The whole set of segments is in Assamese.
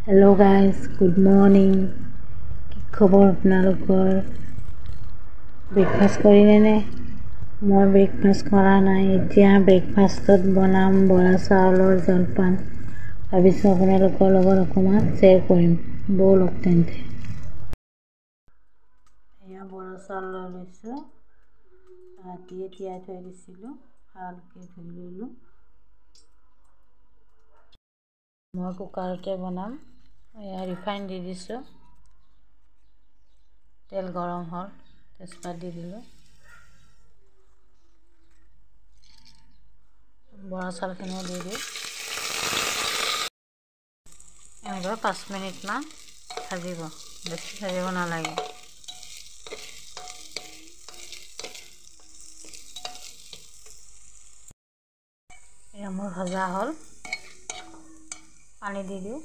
Hello guys, good morning. কি খবৰ আপোনালোকৰ? ব্ৰেকফাষ্ট কৰিলে নে? মই ব্ৰেকফাষ্ট কৰা নাই। এতিয়া ব্ৰেকফাষ্টত বনাম বৰা চাউলৰ জলপান। ভাবিছোঁ আপোনালোকৰ লগত অকণমান শ্বেয়াৰ কৰিম। ব'লক তেন্তে। এয়া বৰা চাউল লৈ লৈছোঁ। ৰাতিয়ে তিয়াই থৈ দিছিলোঁ, ভালকৈ ধুই ল'লোঁ। মই কুকাৰতে বনাম। এয়া ৰিফাইন দি দিছোঁ। তেল গৰম হ'ল, তেজপাত দি দিলোঁ। বৰা চাউলখিনিও দি দিওঁ। এনেকৈ 5 মিনিটমান ভাজিব, বেছি ভাজিব নালাগে। এয়া মোৰ ভজা হ'ল, পানী দি দিওঁ।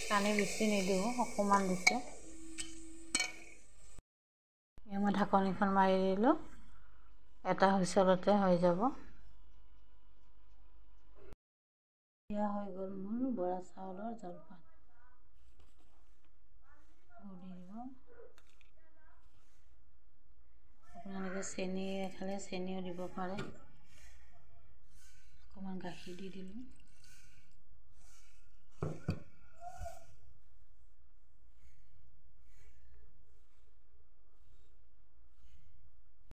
পানী বেছি নিদিওঁ, অকণমান দিছোঁ। মই ঢাকনিখন মাৰি দিলোঁ, এটা হুইচেলতে হৈ যাব। এয়া হৈ গ'ল মোৰ বৰা চাউলৰ জলপান। দি দিব। আপোনালোকে চেনি খালে চেনিও দিব পাৰে। অকণমান গাখীৰ দি দিলোঁ।